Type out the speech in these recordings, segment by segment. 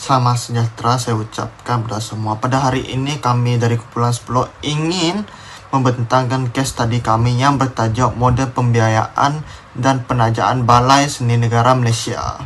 Selamat sejahtera saya ucapkan kepada semua. Pada hari ini kami dari Kumpulan 10 ingin membentangkan case study kami yang bertajuk Model Pembiayaan dan Penajaan Balai Seni Negara Malaysia.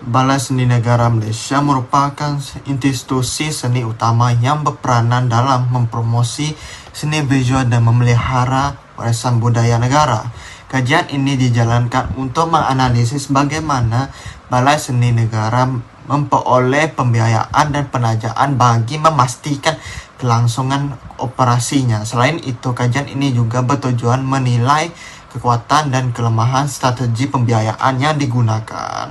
Balai Seni Negara Malaysia merupakan institusi seni utama yang berperanan dalam mempromosi seni visual dan memelihara warisan budaya negara. Kajian ini dijalankan untuk menganalisis bagaimana Balai Seni Negara memperoleh pembiayaan dan penajaan bagi memastikan kelangsungan operasinya. Selain itu, kajian ini juga bertujuan menilai kekuatan dan kelemahan strategi pembiayaan yang digunakan.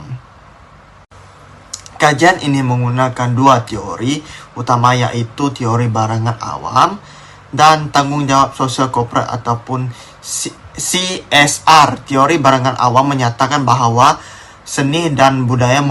Kajian ini menggunakan dua teori utama, yaitu teori barangan awam dan tanggung jawab sosial korporat ataupun CSR. Teori barangan awam menyatakan bahawa seni dan budaya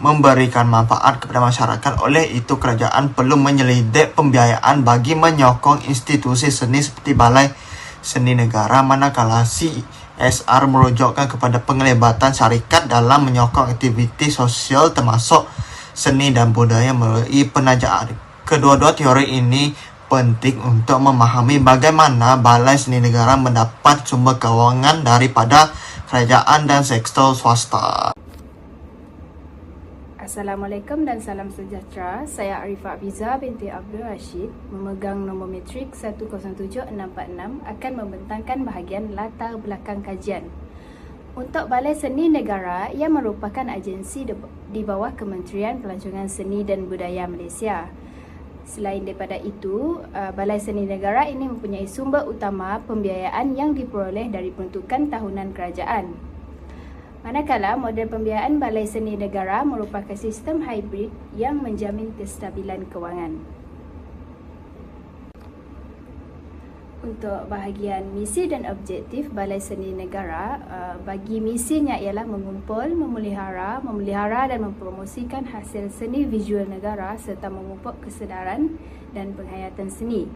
memberikan manfaat kepada masyarakat. Oleh itu, kerajaan perlu menyelidik pembiayaan bagi menyokong institusi seni seperti Balai Seni Negara, manakala CSR merujukkan kepada penglibatan syarikat dalam menyokong aktiviti sosial termasuk seni dan budaya melalui penajaan. Kedua-dua teori ini penting untuk memahami bagaimana Balai Seni Negara mendapat sumber kewangan daripada kerajaan dan sektor swasta. Assalamualaikum dan salam sejahtera. Saya Arifah Fiza binti Abdul Rashid, memegang nombor matrik 107646, akan membentangkan bahagian latar belakang kajian. Untuk Balai Seni Negara yang merupakan agensi di bawah Kementerian Pelancongan Seni dan Budaya Malaysia. Selain daripada itu, Balai Seni Negara ini mempunyai sumber utama pembiayaan yang diperoleh dari peruntukan tahunan kerajaan. Manakala model pembiayaan Balai Seni Negara merupakan sistem hybrid yang menjamin kestabilan kewangan. Untuk bahagian misi dan objektif Balai Seni Negara, bagi misinya ialah mengumpul, memelihara dan mempromosikan hasil seni visual negara serta memupuk kesedaran dan penghayatan seni.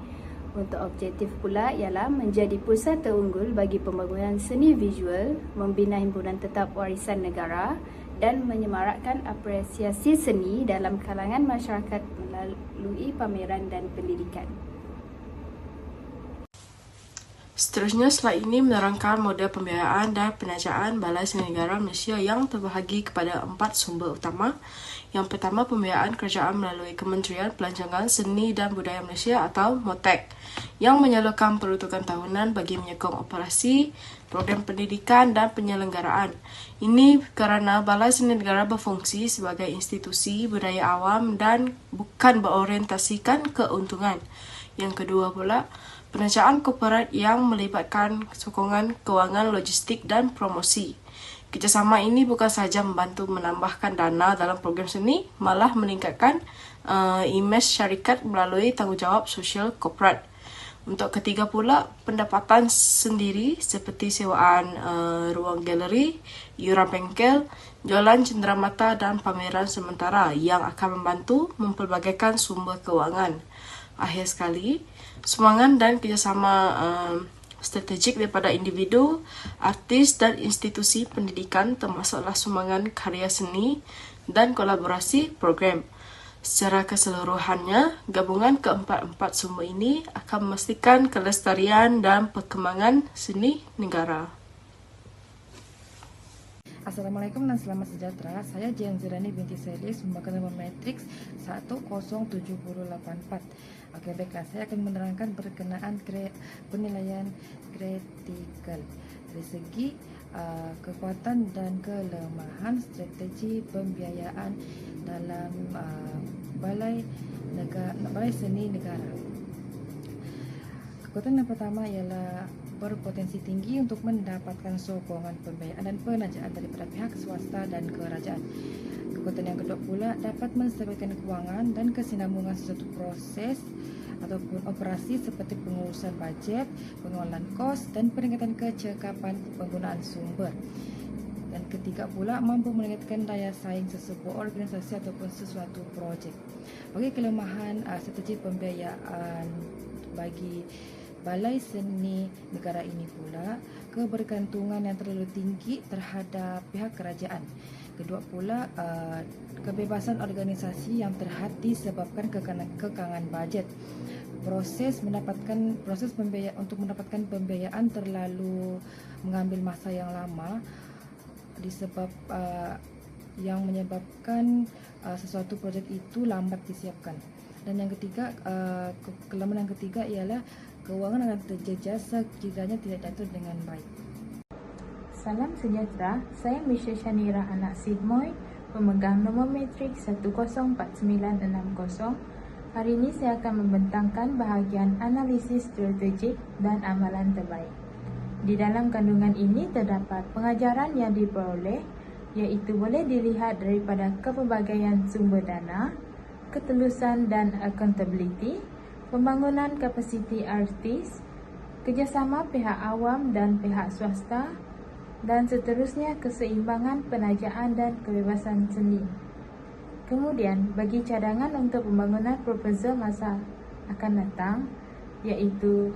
Untuk objektif pula ialah menjadi pusat terunggul bagi pembangunan seni visual, membina himpunan tetap warisan negara dan menyemarakkan apresiasi seni dalam kalangan masyarakat melalui pameran dan pendidikan. Seterusnya, slide ini menerangkan model pembiayaan dan penajaan Balai Seni Negara Malaysia yang terbahagi kepada 4 sumber utama. Yang pertama, pembiayaan kerajaan melalui Kementerian Pelancongan Seni dan Budaya Malaysia atau MOTEC yang menyalurkan peruntukan tahunan bagi menyokong operasi, program pendidikan dan penyelenggaraan. Ini kerana Balai Seni Negara berfungsi sebagai institusi budaya awam dan bukan berorientasikan keuntungan. Yang kedua pula, penajaan korporat yang melibatkan sokongan kewangan logistik dan promosi. Kerjasama ini bukan sahaja membantu menambahkan dana dalam program seni, malah meningkatkan imej syarikat melalui tanggungjawab sosial korporat. Untuk ketiga pula, pendapatan sendiri seperti sewaan ruang galeri, iuran bengkel, jualan cenderamata dan pameran sementara yang akan membantu mempelbagaikan sumber kewangan. Akhir sekali, sumbangan dan kerjasama strategik daripada individu, artis dan institusi pendidikan termasuklah sumbangan karya seni dan kolaborasi program. Secara keseluruhannya, gabungan keempat-empat sumber ini akan memastikan kelestarian dan perkembangan seni negara. Assalamualaikum dan selamat sejahtera. Saya Jian Zirani binti Selis, memegang nombor matrik 107084. Okey, baiklah, saya akan menerangkan berkenaan penilaian kritikal dari segi kekuatan dan kelemahan strategi pembiayaan dalam Balai Seni Negara. Kekuatan yang pertama ialah berpotensi tinggi untuk mendapatkan sokongan pembiayaan dan penajaan daripada pihak swasta dan kerajaan. Kekuatan yang kedua pula dapat menstabilkan kewangan dan kesinambungan sesuatu proses ataupun operasi seperti pengurusan bajet, pengelolaan kos dan peningkatan kecekapan penggunaan sumber. Dan ketiga pula, mampu meningkatkan daya saing sesebuah organisasi ataupun sesuatu projek. Bagi kelemahan strategi pembiayaan bagi Balai Seni Negara ini pula, kebergantungan yang terlalu tinggi terhadap pihak kerajaan. Kedua pula, kebebasan organisasi yang terhad disebabkan kekangan bajet. Proses untuk mendapatkan pembiayaan terlalu mengambil masa yang lama yang menyebabkan sesuatu projek itu lambat disiapkan. Dan yang ketiga, kelemahan yang ketiga ialah keuangan akan terjejas sekiranya tidak diatur dengan baik. Salam sejahtera, saya Misha Shanira anak Sidmoy, pemegang nombor metrik 104960. Hari ini saya akan membentangkan bahagian analisis strategik dan amalan terbaik. Di dalam kandungan ini terdapat pengajaran yang diperoleh, iaitu boleh dilihat daripada kepelbagaian sumber dana, ketulusan dan accountability, pembangunan kapasiti artis, kerjasama pihak awam dan pihak swasta, dan seterusnya keseimbangan penajaan dan kebebasan seni. Kemudian, bagi cadangan untuk pembangunan proposal masa akan datang, iaitu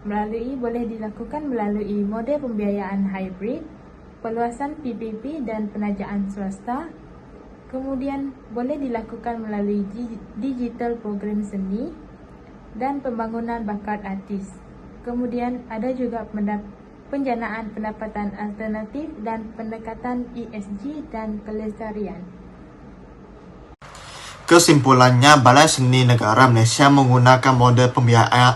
boleh dilakukan melalui model pembiayaan hybrid, perluasan PPP dan penajaan swasta. Kemudian, boleh dilakukan melalui digital program seni dan pembangunan bakat artis. Kemudian, ada juga penjanaan pendapatan alternatif dan pendekatan ESG dan kelestarian. Kesimpulannya, Balai Seni Negara Malaysia menggunakan model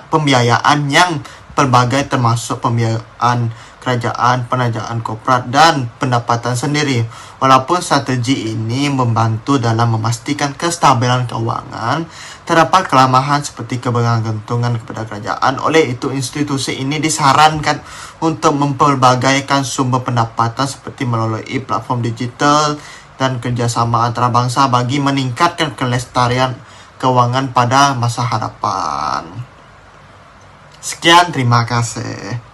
pembiayaan yang pelbagai termasuk pembiayaan kerajaan, penajaan korporat dan pendapatan sendiri. Walaupun strategi ini membantu dalam memastikan kestabilan keuangan, terdapat kelemahan seperti kebergantungan kepada kerajaan. Oleh itu, institusi ini disarankan untuk mempelbagaikan sumber pendapatan seperti melalui platform digital dan kerjasama antarabangsa bagi meningkatkan kelestarian keuangan pada masa hadapan. Sekian, terima kasih.